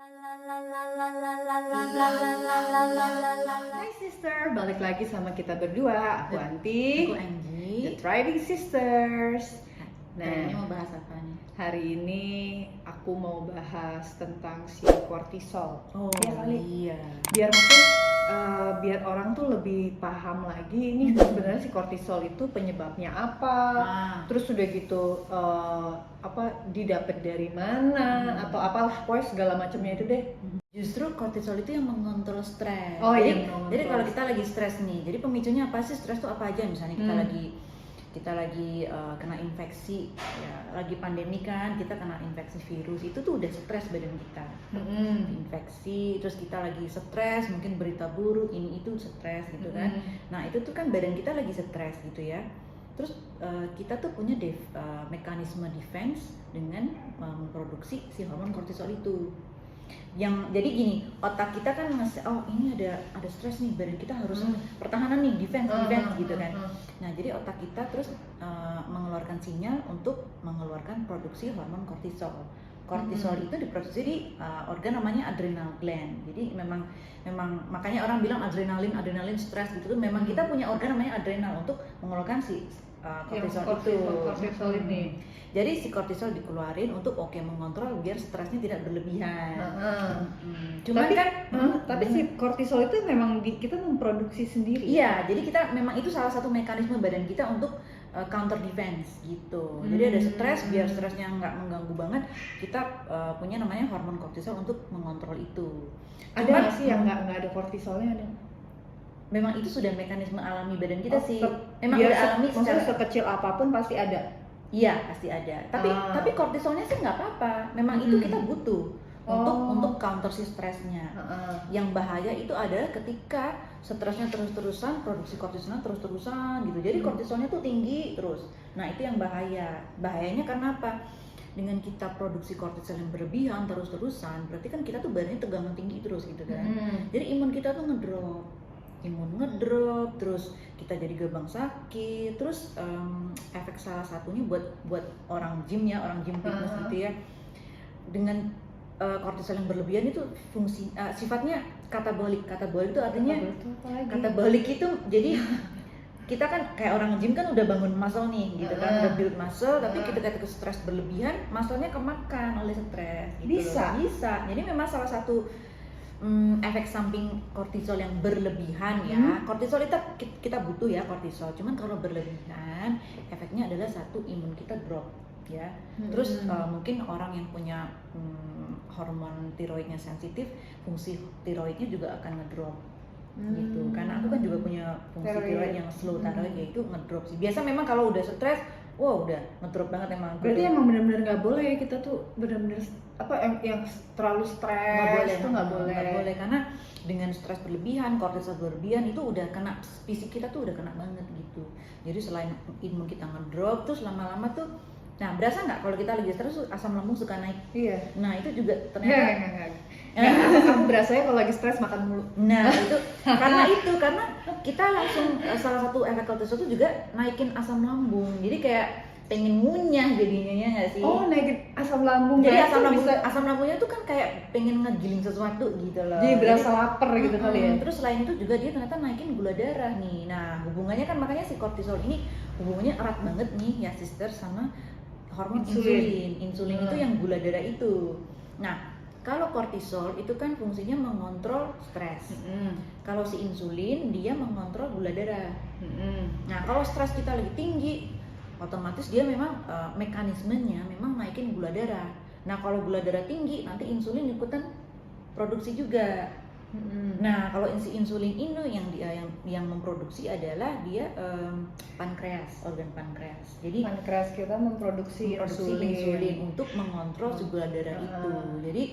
Hai sister, balik lagi sama kita berdua. Aku Anti, Aku Angie. The Thriving Sisters. Hari ini mau bahas apa nih? Hari ini aku mau bahas tentang si kortisol. Oh Ya kali. iya. Biar mungkin biar orang tuh lebih paham lagi ini sebenarnya si kortisol itu penyebabnya apa. Terus udah gitu didapat dari mana atau apalah, pokoknya segala macamnya itu deh. Justru kortisol itu yang mengontrol stres. Oh, jadi, iya, jadi kalau kita lagi stres nih, jadi pemicunya apa sih? Stres tuh apa aja? Misalnya kita lagi kena infeksi, ya lagi pandemi kan, kita kena infeksi virus, itu tuh udah stres badan kita. Infeksi, terus kita lagi stres, mungkin berita buruk, ini itu stres gitu kan. Nah itu tuh kan badan kita lagi stres gitu ya. Terus kita tuh punya mekanisme defense dengan memproduksi si hormon kortisol itu. Yang jadi gini, otak kita kan ngasih, oh ini ada stres nih, badan kita harus pertahanan nih, defense gitu kan. Nah jadi otak kita terus mengeluarkan sinyal untuk mengeluarkan produksi hormon kortisol. Kortisol itu diproduksi di organ namanya adrenal gland. Jadi memang makanya orang bilang adrenalin stres gitu tuh, memang kita punya organ namanya adrenal untuk mengeluarkan si kortisol ini. Jadi si kortisol dikeluarin untuk mengontrol biar stresnya tidak berlebihan. Cuman tapi si kortisol itu memang kita memproduksi sendiri. Iya, jadi kita memang itu salah satu mekanisme badan kita untuk counter defense gitu. Jadi ada stres, biar stresnya nggak mengganggu banget, kita punya namanya hormon kortisol untuk mengontrol itu. Ada nggak sih yang nggak ada kortisolnya? Ada? Memang itu sudah mekanisme alami badan kita sih. Memang udah alami secara sekecil apapun pasti ada. Iya pasti ada. Tapi kortisolnya sih nggak apa-apa. Memang itu kita butuh untuk counter si stresnya. Yang bahaya itu adalah ketika stresnya terus-terusan, produksi kortisolnya terus-terusan gitu. Jadi kortisolnya tuh tinggi terus. Nah itu yang bahaya. Bahayanya karena apa? Dengan kita produksi kortisol yang berlebihan terus-terusan, berarti kan kita tuh badannya tegangan tinggi terus gitu kan. Jadi imun kita tuh ngedrop, terus kita jadi gampang sakit, terus efek salah satunya buat orang gym fitness gitu ya, dengan kortisol yang berlebihan itu fungsi sifatnya katabolik itu artinya katabolik itu jadi kita kan kayak orang gym kan udah bangun muscle nih gitu kan, udah build muscle, tapi ketika stres berlebihan muscle-nya kemakan oleh stres gitu. Bisa jadi memang salah satu efek samping kortisol yang berlebihan ya. Kortisol itu kita butuh ya kortisol, cuman kalau berlebihan efeknya adalah satu, imun kita drop ya. Terus mungkin orang yang punya hormon tiroidnya sensitif, fungsi tiroidnya juga akan ngedrop gitu. Karena aku kan juga punya fungsi tiroid yang slow thyroid, yaitu ngedrop sih. Biasa memang kalau udah stres, wah udah ngedrop banget emang. Berarti emang benar-benar nggak boleh kita tuh benar-benar yang terlalu stres itu nggak boleh. Karena dengan stres berlebihan, kortisol berlebihan itu udah kena fisik kita tuh udah kena banget gitu. Jadi selain imun kita ngedrop, terus lama-lama tuh, nah berasa nggak kalau kita lagi stres asam lambung suka naik? Iya. Nah itu juga ternyata. Aku berasanya kalau lagi stres makan mulu. Nah itu karena kita langsung salah satu efek kortisol itu juga naikin asam lambung. Jadi kayak pengen ngunyah jadinya, ya nggak sih? Oh, naikin asam lambung. Jadi asam lambungnya tuh kan kayak pengen ngegiling sesuatu gitu loh. Jadi berasa lapar gitu kali ya. Terus selain itu juga dia ternyata naikin gula darah nih. Nah hubungannya kan, makanya si kortisol ini hubungannya erat banget nih ya sister sama hormon insulin. Insulin itu yang gula darah itu. Nah kalau kortisol itu kan fungsinya mengontrol stres. Kalau si insulin dia mengontrol gula darah. Nah kalau stres kita lagi tinggi, otomatis dia memang mekanismenya memang naikin gula darah. Nah kalau gula darah tinggi, nanti insulin ikutan produksi juga. Nah kalau insulin ini yang memproduksi adalah dia pankreas, organ pankreas. Jadi pankreas kita memproduksi insulin untuk mengontrol gula darah itu. Jadi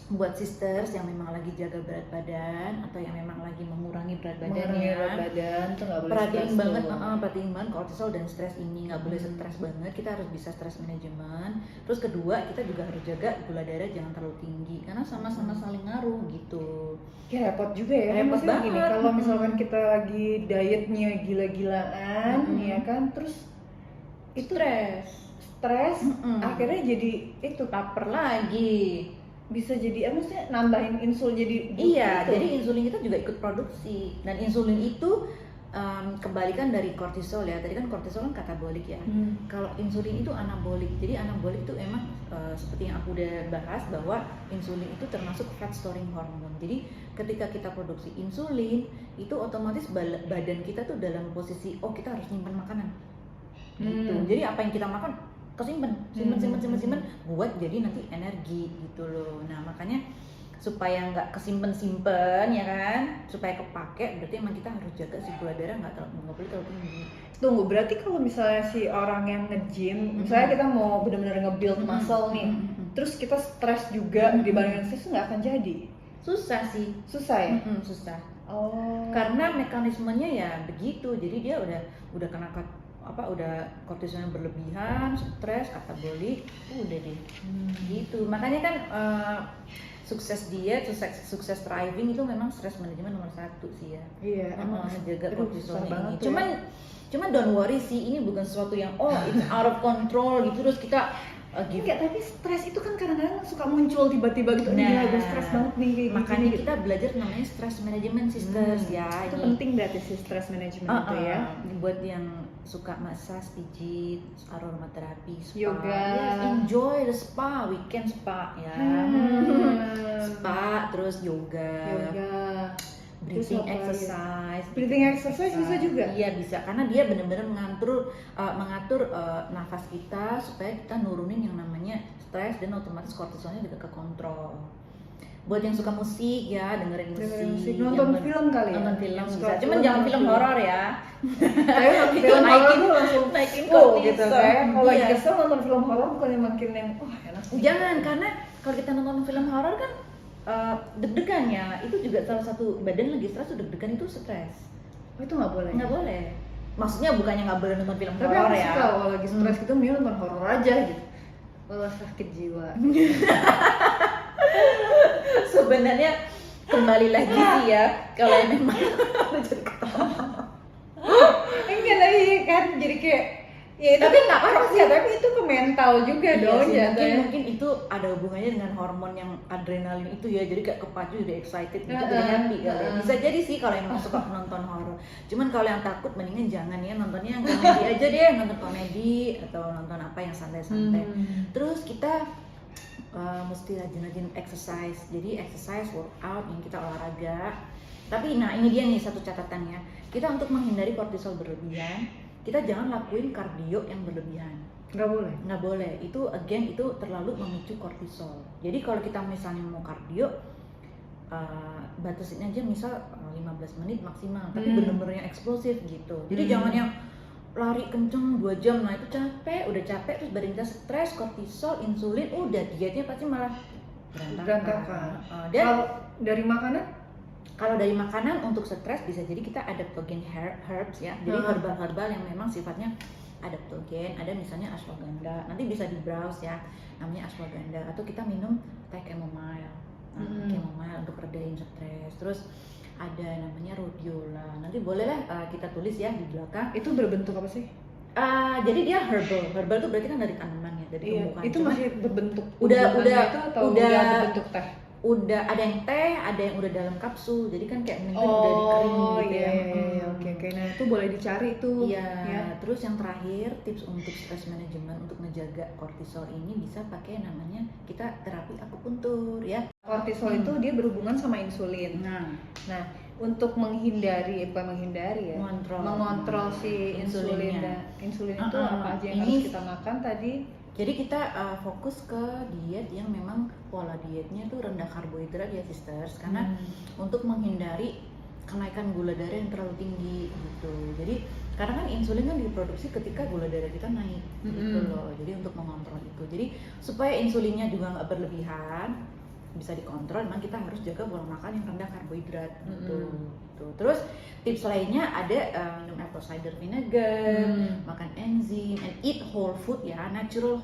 buat sisters yang memang lagi jaga berat badan atau yang memang lagi mengurangi berat badan tuh nggak boleh perhatiin banget kortisol dan stres ini, nggak boleh stres banget. Kita harus bisa stres manajemen. Terus kedua, kita juga harus jaga gula darah jangan terlalu tinggi karena sama-sama saling ngaruh gitu. Ya repot juga ya. Repot banget gini, kalau misalkan kita lagi dietnya gila-gilaan ya kan, terus itu stres akhirnya jadi itu lapar lagi. bisa jadi maksudnya nambahin insul jadi Iya, gitu? jadi insulin kita juga ikut produksi, dan insulin itu kebalikan dari kortisol ya. Tadi kan kortisol kan katabolik ya. Kalau insulin itu anabolik. Jadi anabolik itu emang seperti yang aku udah bahas bahwa insulin itu termasuk fat storing hormone. Jadi ketika kita produksi insulin itu otomatis badan kita tuh dalam posisi kita harus nyimpan makanan. Gitu. Jadi apa yang kita makan kesimpan, simpan buat jadi nanti energi gitu loh. Nah makanya supaya nggak kesimpan ya kan, supaya kepake, berarti emang kita harus jaga si gula darah nggak boleh terlalu tinggi. Tunggu, berarti kalau misalnya si orang yang nge-gym, misalnya kita mau benar-benar nge-build muscle nih, terus kita stres juga, dibandingkan stres nggak akan jadi? Susah sih. Susah ya? Susah. Oh. Karena mekanismenya ya begitu, jadi dia udah kena udah kortisolnya berlebihan, stres, katabolik, udah deh. Gitu. Makanya kan sukses diet, sukses thriving itu memang stress management nomor 1 sih ya. Iya, emang menjaga kortisolnya ini. Ya. Cuman don't worry sih, ini bukan sesuatu yang it's out of control gitu terus kita Enggak, tapi stres itu kan kadang-kadang suka muncul tiba-tiba gitu. Nah, gue stres banget nih kayak makanya gini, kita belajar namanya stress management sisters ya. Itu penting berarti sih stress management itu ya. Buat yang suka massage, pijit, aromaterapi, spa, yoga, enjoy the spa, weekend spa ya. Spa, terus yoga. Breathing exercise bisa juga? Iya bisa, karena dia benar-benar mengatur nafas kita supaya kita nurunin yang namanya stres dan otomatis kortisolnya juga kekontrol. Buat yang suka musik ya, dengerin musik. Nonton film kali ya? Nonton film bisa, cuman jangan film horor ya. Tapi film horor tuh langsung naikin gitu kayak kalau lagi kesel nonton film horor bukannya makin yang enak. Jangan, karena kalau kita nonton film horor kan deg-degan ya, itu juga salah satu badan lagi stres, deg-degan itu stres. Oh, itu nggak boleh? Nggak boleh. Maksudnya bukannya nggak boleh nonton film tapi horor ya. Tapi aku suka kalau lagi stres gitu mending nonton horor aja gitu. Malah sakit jiwa. Sebenarnya kembali lagi sih ya, kalau memang jadi ketawa. Enggak lagi kan, jadi kayak ya tapi nggak apa-apa sih, tapi itu ke mental juga dong ya. Mungkin itu ada hubungannya dengan hormon yang adrenalin itu ya, jadi kayak kepacu, udah excited gitu, udah happy kali ya. Bisa jadi sih kalau yang suka nonton horor. Cuman kalau yang takut mendingan jangan ya, nontonnya yang komedi aja deh, nonton komedi atau nonton apa yang santai-santai. Terus kita mesti rajin-rajin exercise. Jadi exercise, workout, yang kita olahraga. Tapi ini dia nih satu catatannya. Kita untuk menghindari kortisol berlebihan, kita jangan lakuin kardio yang berlebihan. Nggak boleh. Itu terlalu memicu kortisol. Jadi kalau kita misalnya mau kardio, batasin aja misal 15 menit maksimal, tapi bener-bener yang eksplosif gitu. Jadi jangan yang lari kenceng 2 jam, nah itu udah capek terus badan kita stres, kortisol, insulin, udah dietnya pasti malah berantakan. Dan dari makanan? Kalau dari makanan untuk stres bisa jadi kita adaptogen herbs ya, jadi herbal-herbal yang memang sifatnya adaptogen. Ada misalnya ashwagandha, nanti bisa di browse ya, namanya ashwagandha. Atau kita minum teh chamomile, chamomile untuk redain stres. Terus ada namanya rhodiola, nanti bolehlah kita tulis ya di belakang. Itu berbentuk apa sih? Jadi dia herbal itu berarti kan dari tanaman ya, dari tumbuhan. Itu masih berbentuk udah berbentuk teh? Udah ada yang teh, ada yang udah dalam kapsul, jadi kan kayak mungkin udah dikering gitu ya. Oke. Nah itu boleh dicari tuh. Iya. Ya. Terus yang terakhir tips untuk stress management untuk menjaga kortisol ini bisa pakai namanya kita terapi akupuntur ya. Kortisol itu dia berhubungan sama insulin. Nah untuk mengontrol si insulin itu apa aja yang harus kita makan tadi? Jadi kita fokus ke diet yang memang pola dietnya tuh rendah karbohidrat ya sisters, karena untuk menghindari kenaikan gula darah yang terlalu tinggi gitu. Jadi karena kan insulin kan diproduksi ketika gula darah kita naik gitu loh. Jadi untuk mengontrol itu, jadi supaya insulinnya juga nggak berlebihan, bisa dikontrol, memang kita harus jaga pola makan yang rendah karbohidrat gitu. Terus tips lainnya ada minum apple cider vinegar, makan enzim, and eat whole food ya, natural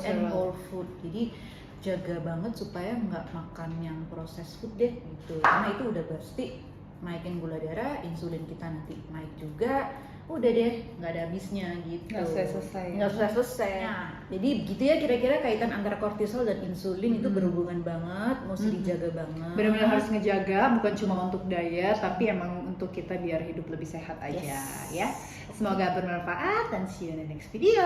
and whole food. Jadi jaga banget supaya nggak makan yang proses food deh gitu, karena itu udah pasti naikin gula darah, insulin kita nanti naik juga, udah deh nggak ada habisnya gitu. Nggak selesai. Nggak selesai. Nah, jadi begitu ya kira-kira kaitan antara kortisol dan insulin itu berhubungan banget, mesti dijaga banget. Benar-benar harus ngejaga, bukan cuma untuk diet, tapi emang untuk kita biar hidup lebih sehat aja, ya. Semoga bermanfaat dan see you in the next video.